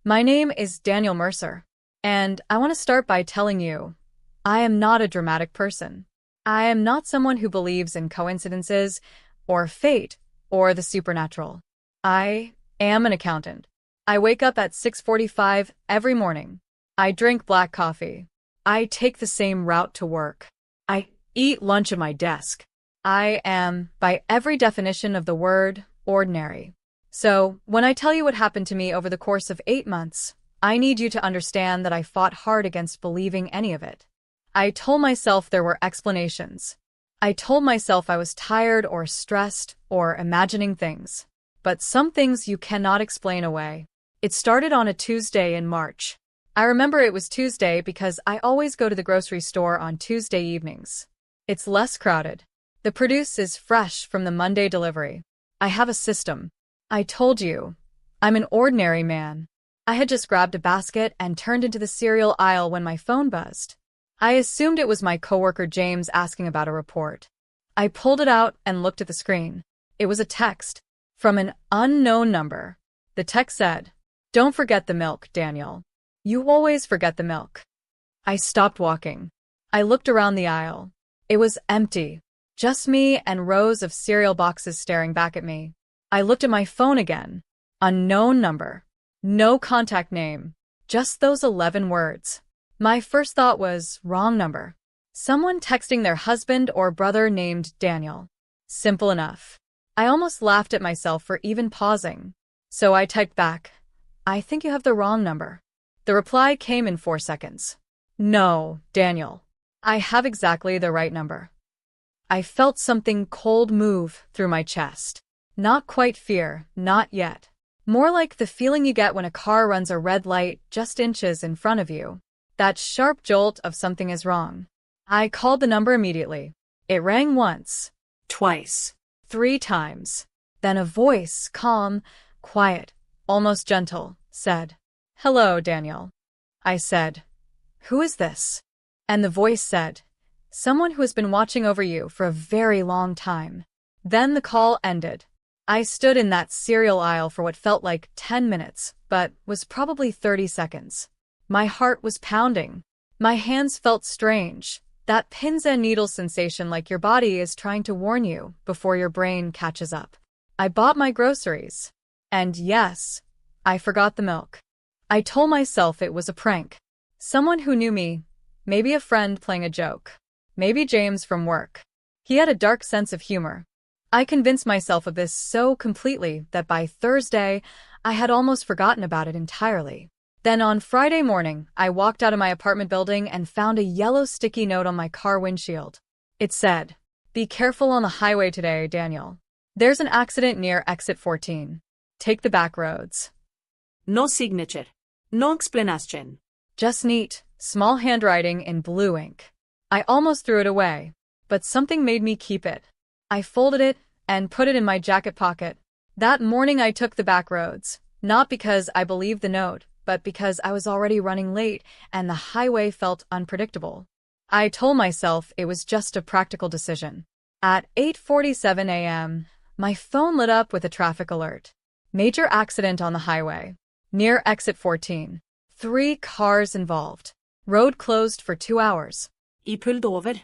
My name is Daniel Mercer, and I want to start by telling you, I am not a dramatic person. I am not someone who believes in coincidences, or fate, or the supernatural. I am an accountant. I wake up at 6:45 every morning. I drink black coffee. I take the same route to work. I eat lunch at my desk. I am, by every definition of the word, ordinary. So, when I tell you what happened to me over the course of 8 months, I need you to understand that I fought hard against believing any of it. I told myself there were explanations. I told myself I was tired or stressed or imagining things. But some things you cannot explain away. It started on a Tuesday in March. I remember it was Tuesday because I always go to the grocery store on Tuesday evenings. It's less crowded. The produce is fresh from the Monday delivery. I have a system. I told you, I'm an ordinary man. I had just grabbed a basket and turned into the cereal aisle when my phone buzzed. I assumed it was my coworker James asking about a report. I pulled it out and looked at the screen. It was a text from an unknown number. The text said, "Don't forget the milk, Daniel. You always forget the milk." I stopped walking. I looked around the aisle. It was empty. Just me and rows of cereal boxes staring back at me. I looked at my phone again. Unknown number. No contact name. Just those 11 words. My first thought was, wrong number. Someone texting their husband or brother named Daniel. Simple enough. I almost laughed at myself for even pausing. So I typed back, "I think you have the wrong number." The reply came in 4 seconds. "No, Daniel. I have exactly the right number." I felt something cold move through my chest. Not quite fear, not yet. More like the feeling you get when a car runs a red light just inches in front of you. That sharp jolt of something is wrong. I called the number immediately. It rang once, twice, 3 times. Then a voice, calm, quiet, almost gentle, said, "Hello, Daniel." I said, "Who is this?" And the voice said, "Someone who has been watching over you for a very long time." Then the call ended. I stood in that cereal aisle for what felt like 10 minutes, but was probably 30 seconds. My heart was pounding. My hands felt strange. That pins and needles sensation like your body is trying to warn you before your brain catches up. I bought my groceries. And yes, I forgot the milk. I told myself it was a prank. Someone who knew me, maybe a friend playing a joke. Maybe James from work. He had a dark sense of humor. I convinced myself of this so completely that by Thursday, I had almost forgotten about it entirely. Then on Friday morning, I walked out of my apartment building and found a yellow sticky note on my car windshield. It said, "Be careful on the highway today, Daniel. There's an accident near exit 14. Take the back roads." No signature. No explanation. Just neat, small handwriting in blue ink. I almost threw it away, but something made me keep it. I folded it and put it in my jacket pocket. That morning I took the back roads, not because I believed the note, but because I was already running late and the highway felt unpredictable. I told myself it was just a practical decision. At 8:47 a.m., my phone lit up with a traffic alert. Major accident on the highway. Near exit 14. 3 cars involved. Road closed for 2 hours. I pulled over.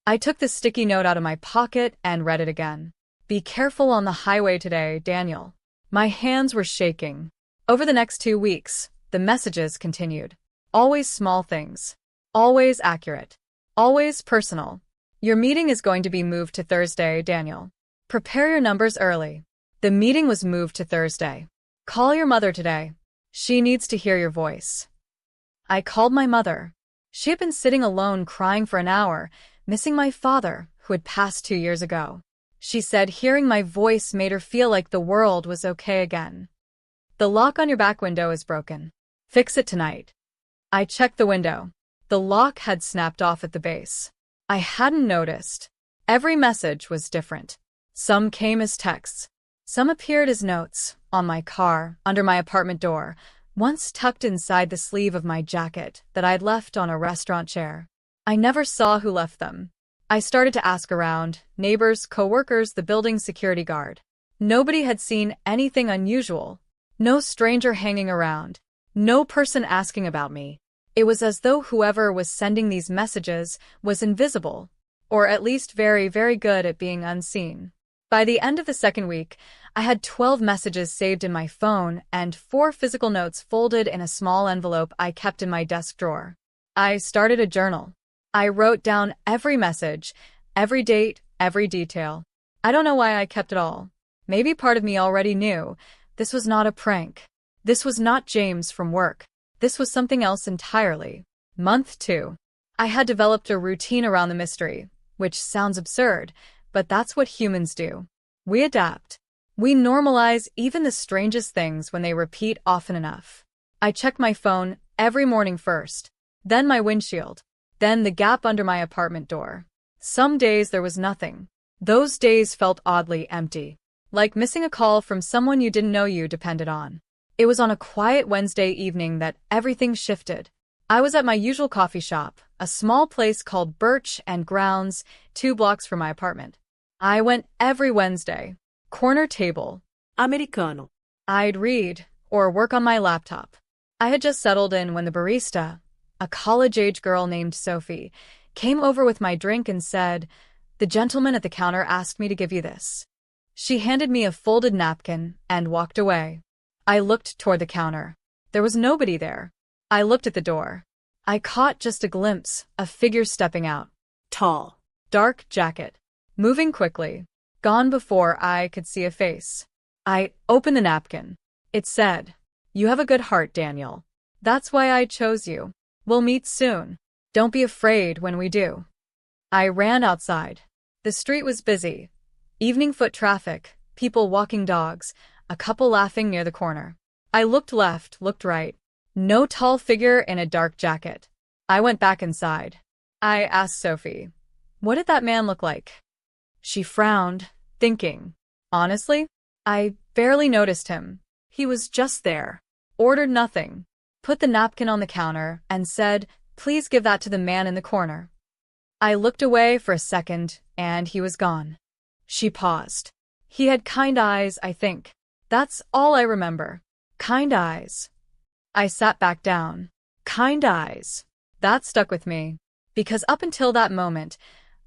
I took the sticky note out of my pocket and read it again. "Be careful on the highway today, Daniel." My hands were shaking. Over the next 2 weeks, the messages continued. Always small things. Always accurate. Always personal. "Your meeting is going to be moved to Thursday, Daniel. Prepare your numbers early." The meeting was moved to Thursday. "Call your mother today. She needs to hear your voice." I called my mother. She had been sitting alone crying for an hour, missing my father, who had passed 2 years ago. She said hearing my voice made her feel like the world was okay again. "The lock on your back window is broken. Fix it tonight." I checked the window. The lock had snapped off at the base. I hadn't noticed. Every message was different. Some came as texts. Some appeared as notes, on my car, under my apartment door, once tucked inside the sleeve of my jacket that I had left on a restaurant chair. I never saw who left them. I started to ask around, neighbors, coworkers, the building security guard. Nobody had seen anything unusual. No stranger hanging around. No person asking about me. It was as though whoever was sending these messages was invisible, or at least very, very good at being unseen. By the end of the second week, I had 12 messages saved in my phone and 4 physical notes folded in a small envelope I kept in my desk drawer. I started a journal. I wrote down every message, every date, every detail. I don't know why I kept it all. Maybe part of me already knew. This was not a prank. This was not James from work. This was something else entirely. Month 2. I had developed a routine around the mystery, which sounds absurd, but that's what humans do. We adapt. We normalize even the strangest things when they repeat often enough. I checked my phone every morning first, then my windshield, then the gap under my apartment door. Some days there was nothing. Those days felt oddly empty, like missing a call from someone you didn't know you depended on. It was on a quiet Wednesday evening that everything shifted. I was at my usual coffee shop, a small place called Birch and Grounds, 2 blocks from my apartment. I went every Wednesday. Corner table. Americano. I'd read or work on my laptop. I had just settled in when the barista, a college-age girl named Sophie, came over with my drink and said, "The gentleman at the counter asked me to give you this." She handed me a folded napkin and walked away. I looked toward the counter. There was nobody there. I looked at the door. I caught just a glimpse, a figure stepping out. Tall. Dark jacket. Moving quickly. Gone before I could see a face. I opened the napkin. It said, "You have a good heart, Daniel. That's why I chose you. We'll meet soon. Don't be afraid when we do." I ran outside. The street was busy. Evening foot traffic, people walking dogs, a couple laughing near the corner. I looked left, looked right. No tall figure in a dark jacket. I went back inside. I asked Sophie, "What did that man look like?" She frowned, thinking. Honestly, I barely noticed him. He was just there. Ordered nothing. Put the napkin on the counter and said, "Please give that to the man in the corner." I looked away for a second, and he was gone. She paused. He had kind eyes, I think. That's all I remember. Kind eyes. I sat back down. Kind eyes. That stuck with me. Because up until that moment,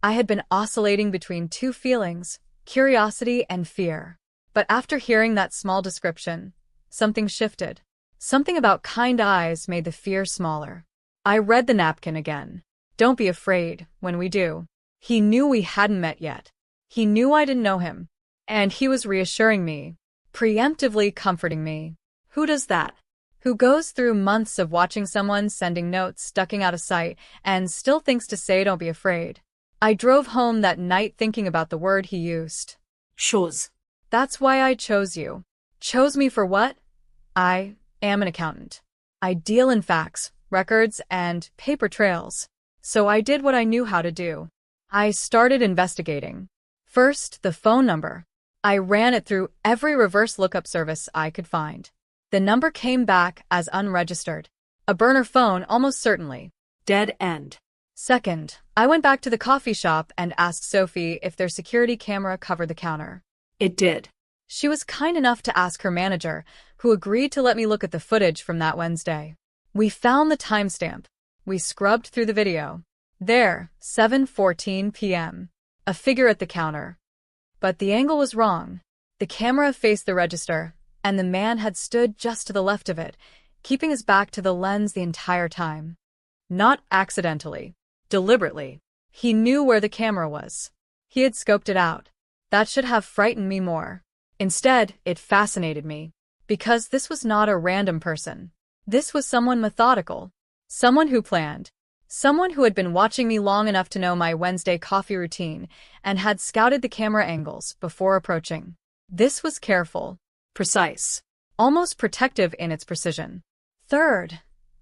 I had been oscillating between 2 feelings, curiosity and fear. But after hearing that small description, something shifted. Something about kind eyes made the fear smaller. I read the napkin again. "Don't be afraid when we do." He knew we hadn't met yet. He knew I didn't know him. And he was reassuring me, preemptively comforting me. Who does that? Who goes through months of watching someone sending notes ducking out of sight and still thinks to say "don't be afraid"? I drove home that night thinking about the word he used. Chose. That's why I chose you. Chose me for what? I am an accountant. I deal in facts, records, and paper trails. So I did what I knew how to do. I started investigating. First, the phone number. I ran it through every reverse lookup service I could find. The number came back as unregistered. A burner phone, almost certainly. Dead end. Second, I went back to the coffee shop and asked Sophie if their security camera covered the counter. It did. She was kind enough to ask her manager, who agreed to let me look at the footage from that Wednesday. We found the timestamp. We scrubbed through the video. There, 7:14 p.m. A figure at the counter. But the angle was wrong. The camera faced the register, and the man had stood just to the left of it, keeping his back to the lens the entire time. Not accidentally. Deliberately. He knew where the camera was. He had scoped it out. That should have frightened me more. Instead, it fascinated me. Because this was not a random person. This was someone methodical. Someone who planned. Someone who had been watching me long enough to know my Wednesday coffee routine and had scouted the camera angles before approaching. This was careful. Precise. Almost protective in its precision. Third,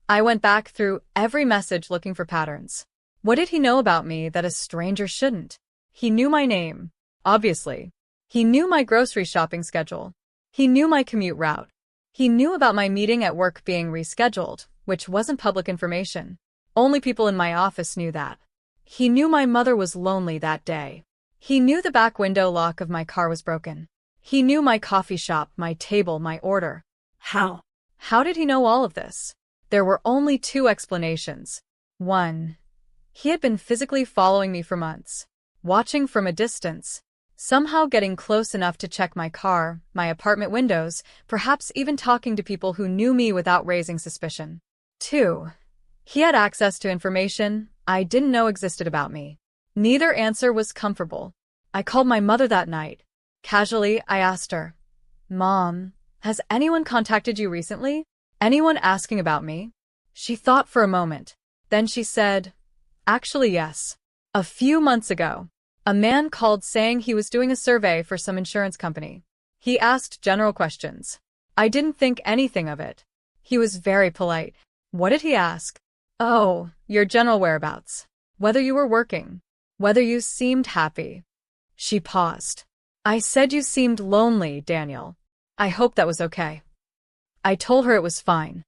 I went back through every message looking for patterns. What did he know about me that a stranger shouldn't? He knew my name. Obviously. He knew my grocery shopping schedule. He knew my commute route. He knew about my meeting at work being rescheduled, which wasn't public information. Only people in my office knew that. He knew my mother was lonely that day. He knew the back window lock of my car was broken. He knew my coffee shop, my table, my order. How? How did he know all of this? There were only two explanations. One, he had been physically following me for months, watching from a distance, somehow getting close enough to check my car, my apartment windows, perhaps even talking to people who knew me without raising suspicion. Two, he had access to information I didn't know existed about me. Neither answer was comfortable. I called my mother that night. Casually, I asked her, "Mom, has anyone contacted you recently? Anyone asking about me?" She thought for a moment. Then she said, "Actually, yes. A few months ago, a man called saying he was doing a survey for some insurance company. He asked general questions. I didn't think anything of it. He was very polite. What did he ask? Oh, your general whereabouts. Whether you were working. Whether you seemed happy." She paused. "I said you seemed lonely, Daniel. I hope that was okay." I told her it was fine.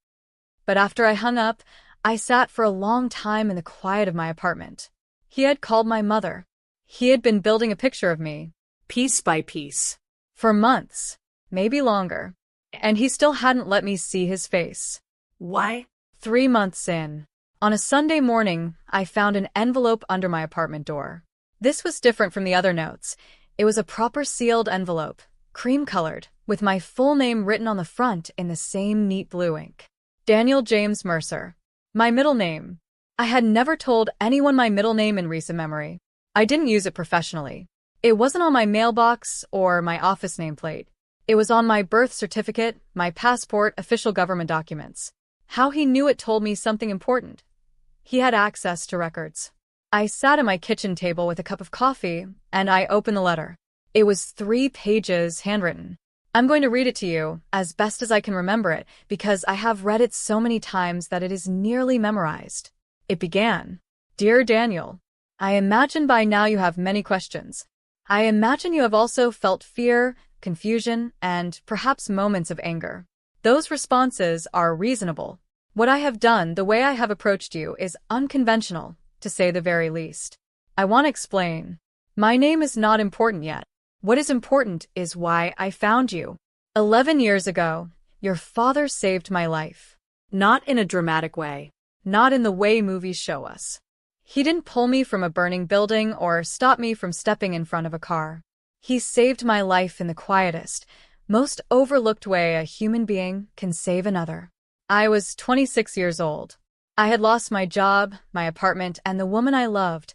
But after I hung up, I sat for a long time in the quiet of my apartment. He had called my mother. He had been building a picture of me, Piece by piece. for months, maybe longer. And he still hadn't let me see his face. Why? 3 months in, on a Sunday morning, I found an envelope under my apartment door. This was different from the other notes. It was a proper sealed envelope, cream-colored, with my full name written on the front in the same neat blue ink. Daniel James Mercer. My middle name. I had never told anyone my middle name in recent memory. I didn't use it professionally. It wasn't on my mailbox or my office nameplate. It was on my birth certificate, my passport, official government documents. How he knew it told me something important. He had access to records. I sat at my kitchen table with a cup of coffee, and I opened the letter. It was 3 pages handwritten. I'm going to read it to you, as best as I can remember it, because I have read it so many times that it is nearly memorized. It began, "Dear Daniel, I imagine by now you have many questions. I imagine you have also felt fear, confusion, and perhaps moments of anger. Those responses are reasonable. What I have done, the way I have approached you, is unconventional, to say the very least. I want to explain. My name is not important yet. What is important is why I found you. 11 years ago, your father saved my life. Not in a dramatic way. Not in the way movies show us. He didn't pull me from a burning building or stop me from stepping in front of a car. He saved my life in the quietest, most overlooked way a human being can save another. I was 26 years old. I had lost my job, my apartment, and the woman I loved,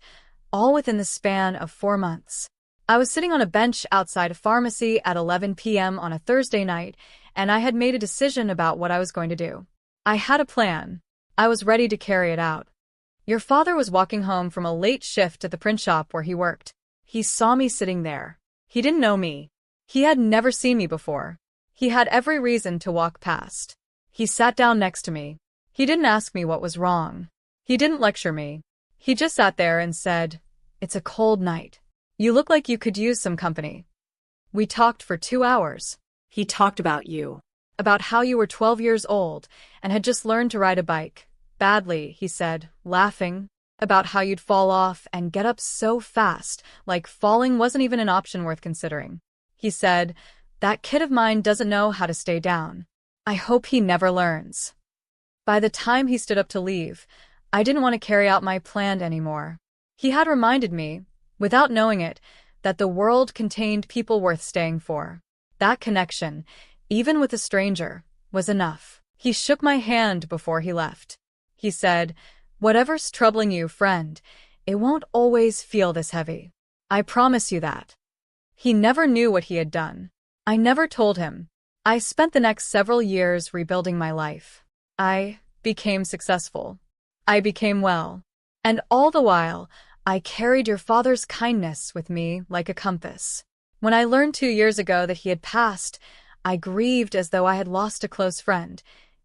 all within the span of 4 months. I was sitting on a bench outside a pharmacy at 11 p.m. on a Thursday night, and I had made a decision about what I was going to do. I had a plan. I was ready to carry it out. Your father was walking home from a late shift at the print shop where he worked. He saw me sitting there. He didn't know me. He had never seen me before. He had every reason to walk past. He sat down next to me. He didn't ask me what was wrong. He didn't lecture me. He just sat there and said, "It's a cold night. You look like you could use some company." We talked for 2 hours. He talked about you. About how you were 12 years old and had just learned to ride a bike. Badly, he said, laughing. About how you'd fall off and get up so fast, like falling wasn't even an option worth considering. He said, "That kid of mine doesn't know how to stay down. I hope he never learns." By the time he stood up to leave, I didn't want to carry out my plan anymore. He had reminded me, without knowing it, that the world contained people worth staying for. That connection, even with a stranger, was enough. He shook my hand before he left. He said, "Whatever's troubling you, friend, it won't always feel this heavy. I promise you that." He never knew what he had done. I never told him. I spent the next several years rebuilding my life. I became successful. I became well. And all the while, I carried your father's kindness with me like a compass. When I learned 2 years ago that he had passed, I grieved as though I had lost a close friend,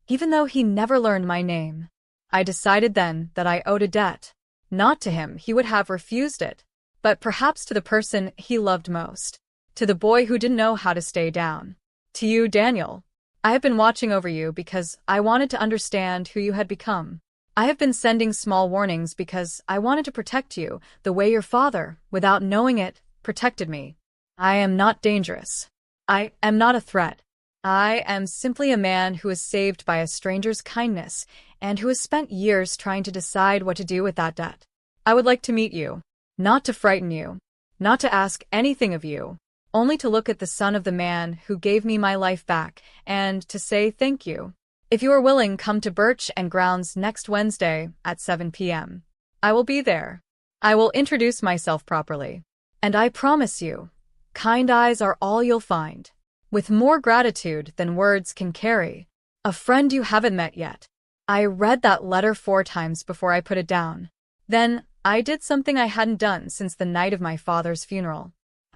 even though he never learned my name. I decided then that I owed a debt. Not to him, he would have refused it, but perhaps to the person he loved most, to the boy who didn't know how to stay down. To you, Daniel. I have been watching over you because I wanted to understand who you had become. I have been sending small warnings because I wanted to protect you the way your father, without knowing it, protected me. I am not dangerous. I am not a threat. I am simply a man who was saved by a stranger's kindness and who has spent years trying to decide what to do with that debt. I would like to meet you, not to frighten you, not to ask anything of you, only to look at the son of the man who gave me my life back and to say thank you. If you are willing, come to Birch and Grounds next Wednesday at 7 p.m. I will be there. I will introduce myself properly. And I promise you, kind eyes are all you'll find. With more gratitude than words can carry. A friend you haven't met yet. I read that letter 4 times before I put it down. Then, I did something I hadn't done since the night of my father's funeral.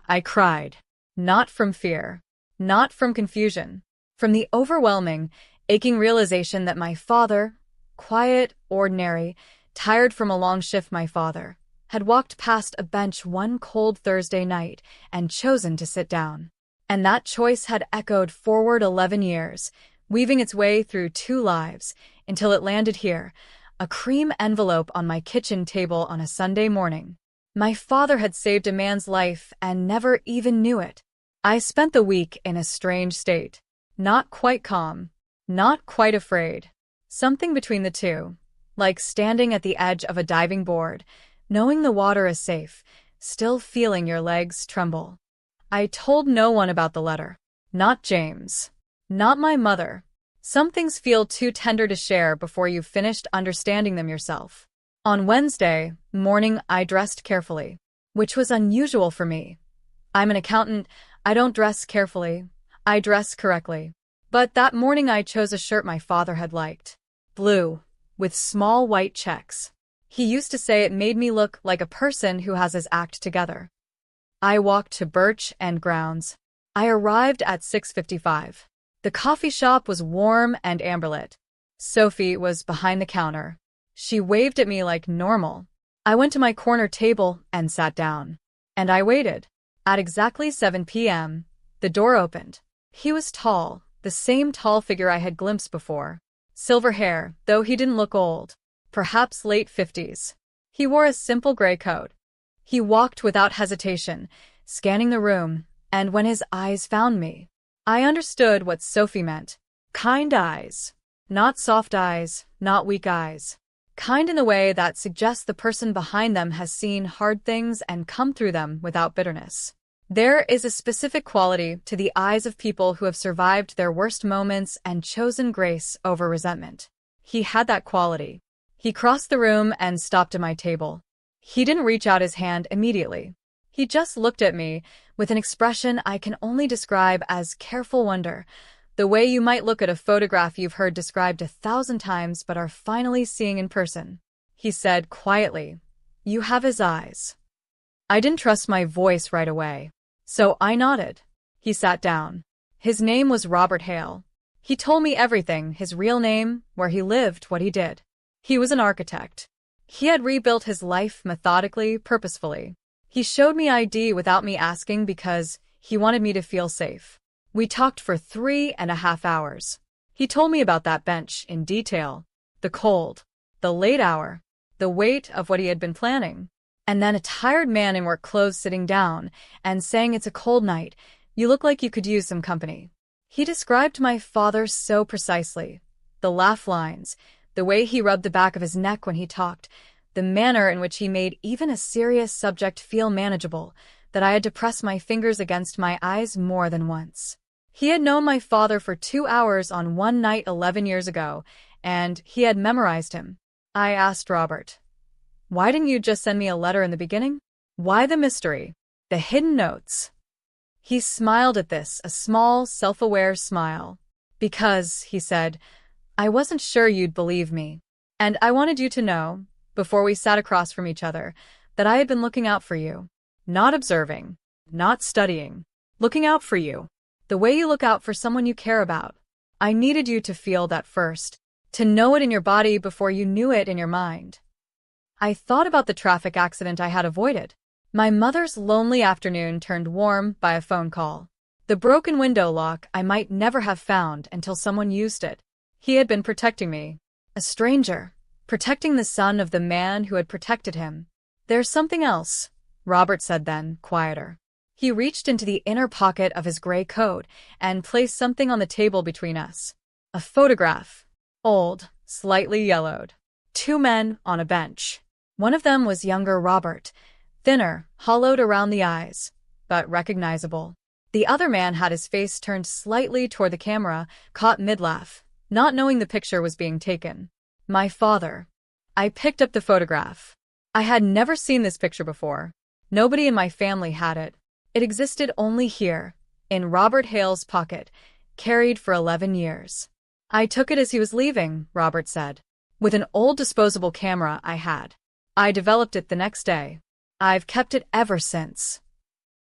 I cried. Not from fear. Not from confusion. From the overwhelming, aching realization that my father, quiet, ordinary, tired from a long shift my father, had walked past a bench one cold Thursday night and chosen to sit down. And that choice had echoed forward 11 years, weaving its way through 2 lives, until it landed here, a cream envelope on my kitchen table on a Sunday morning. My father had saved a man's life and never even knew it. I spent the week in a strange state. Not quite calm. Not quite afraid. Something between the two. Like standing at the edge of a diving board, knowing the water is safe, still feeling your legs tremble. I told no one about the letter. Not James. Not my mother. Some things feel too tender to share before you've finished understanding them yourself. On Wednesday morning, I dressed carefully, which was unusual for me. I'm an accountant. I don't dress carefully. I dress correctly. But that morning I chose a shirt my father had liked. Blue, with small white checks. He used to say it made me look like a person who has his act together. I walked to Birch and Grounds. I arrived at 6:55. The coffee shop was warm and amberlit. Sophie was behind the counter. She waved at me like normal. I went to my corner table and sat down. And I waited. At exactly 7 p.m., the door opened. He was tall, the same tall figure I had glimpsed before. Silver hair, though he didn't look old. Perhaps late 50s. He wore a simple gray coat. He walked without hesitation, scanning the room, and when his eyes found me, I understood what Sophie meant. Kind eyes. Not soft eyes, not weak eyes. Kind in the way that suggests the person behind them has seen hard things and come through them without bitterness. There is a specific quality to the eyes of people who have survived their worst moments and chosen grace over resentment. He had that quality. He crossed the room and stopped at my table. He didn't reach out his hand immediately. He just looked at me with an expression I can only describe as careful wonder, the way you might look at a photograph you've heard described 1,000 times but are finally seeing in person. He said quietly, "You have his eyes." I didn't trust my voice right away, so I nodded. He sat down. His name was Robert Hale. He told me everything, his real name, where he lived, what he did. He was an architect. He had rebuilt his life methodically, purposefully. He showed me ID without me asking because he wanted me to feel safe. We talked for 3.5 hours. He told me about that bench in detail. The cold, the late hour, the weight of what he had been planning. And then a tired man in work clothes sitting down and saying it's a cold night, you look like you could use some company. He described my father so precisely. The laugh lines, the way he rubbed the back of his neck when he talked, the manner in which he made even a serious subject feel manageable, that I had to press my fingers against my eyes more than once. He had known my father for 2 hours on one night 11 years ago, and he had memorized him. I asked Robert, "Why didn't you just send me a letter in the beginning? Why the mystery? The hidden notes?" He smiled at this, a small, self-aware smile. "Because," he said, "I wasn't sure you'd believe me. And I wanted you to know, before we sat across from each other, that I had been looking out for you. Not observing, not studying, looking out for you. The way you look out for someone you care about. I needed you to feel that first, to know it in your body before you knew it in your mind." I thought about the traffic accident I had avoided. My mother's lonely afternoon turned warm by a phone call. The broken window lock I might never have found until someone used it. He had been protecting me. A stranger. Protecting the son of the man who had protected him. "There's something else," Robert said then, quieter. He reached into the inner pocket of his gray coat and placed something on the table between us. A photograph. Old, slightly yellowed. Two men on a bench. One of them was younger Robert, thinner, hollowed around the eyes, but recognizable. The other man had his face turned slightly toward the camera, caught mid-laugh, not knowing the picture was being taken. My father. I picked up the photograph. I had never seen this picture before. Nobody in my family had it. It existed only here, in Robert Hale's pocket, carried for 11 years. I took it as he was leaving, Robert said. With an old disposable camera I had. I developed it the next day. I've kept it ever since.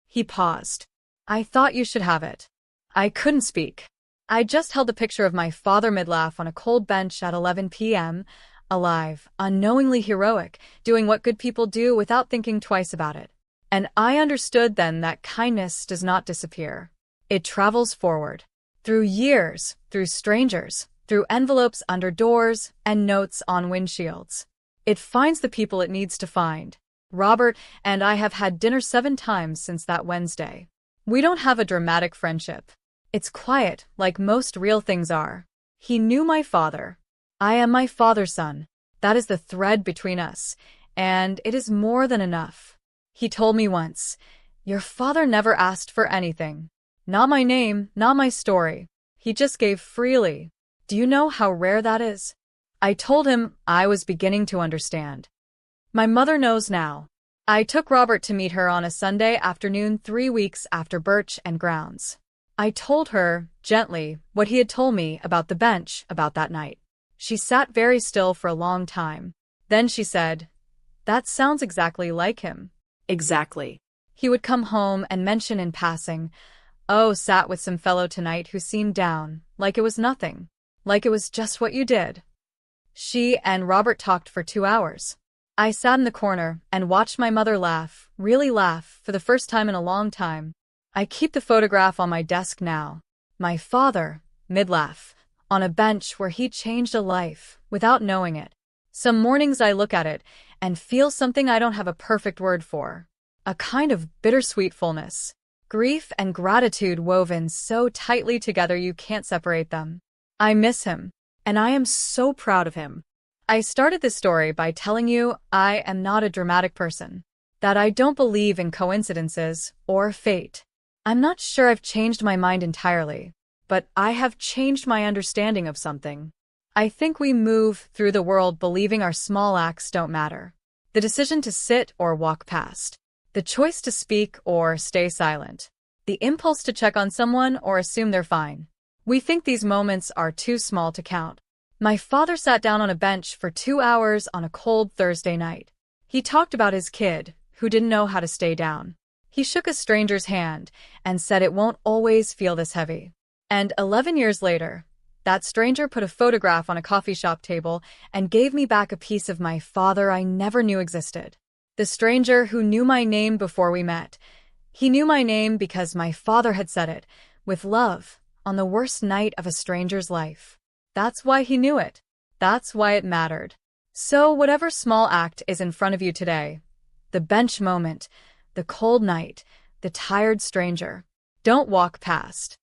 He paused. I thought you should have it. I couldn't speak. I just held the picture of my father mid-laugh on a cold bench at 11 p.m., alive, unknowingly heroic, doing what good people do without thinking twice about it. And I understood then that kindness does not disappear. It travels forward. Through years, through strangers, through envelopes under doors, and notes on windshields. It finds the people it needs to find. Robert and I have had dinner 7 times since that Wednesday. We don't have a dramatic friendship. It's quiet, like most real things are. He knew my father. I am my father's son. That is the thread between us, and it is more than enough. He told me once, "Your father never asked for anything. Not my name, not my story. He just gave freely." Do you know how rare that is? I told him I was beginning to understand. My mother knows now. I took Robert to meet her on a Sunday afternoon 3 weeks after Birch and Grounds. I told her, gently, what he had told me about the bench, about that night. She sat very still for a long time. Then she said, "That sounds exactly like him." Exactly. He would come home and mention in passing, "Oh, sat with some fellow tonight who seemed down, like it was nothing, like it was just what you did." She and Robert talked for 2 hours. I sat in the corner and watched my mother laugh, really laugh, for the first time in a long time. I keep the photograph on my desk now. My father, mid-laugh, on a bench where he changed a life, without knowing it. Some mornings I look at it and feel something I don't have a perfect word for. A kind of bittersweet fullness. Grief and gratitude woven so tightly together you can't separate them. I miss him, and I am so proud of him. I started this story by telling you I am not a dramatic person, that I don't believe in coincidences or fate. I'm not sure I've changed my mind entirely, but I have changed my understanding of something. I think we move through the world believing our small acts don't matter. The decision to sit or walk past. The choice to speak or stay silent. The impulse to check on someone or assume they're fine. We think these moments are too small to count. My father sat down on a bench for 2 hours on a cold Thursday night. He talked about his kid, who didn't know how to stay down. He shook a stranger's hand and said it won't always feel this heavy. And 11 years later, that stranger put a photograph on a coffee shop table and gave me back a piece of my father I never knew existed. The stranger who knew my name before we met. He knew my name because my father had said it, with love, on the worst night of a stranger's life. That's why he knew it. That's why it mattered. So whatever small act is in front of you today, the bench moment, the cold night, the tired stranger, don't walk past.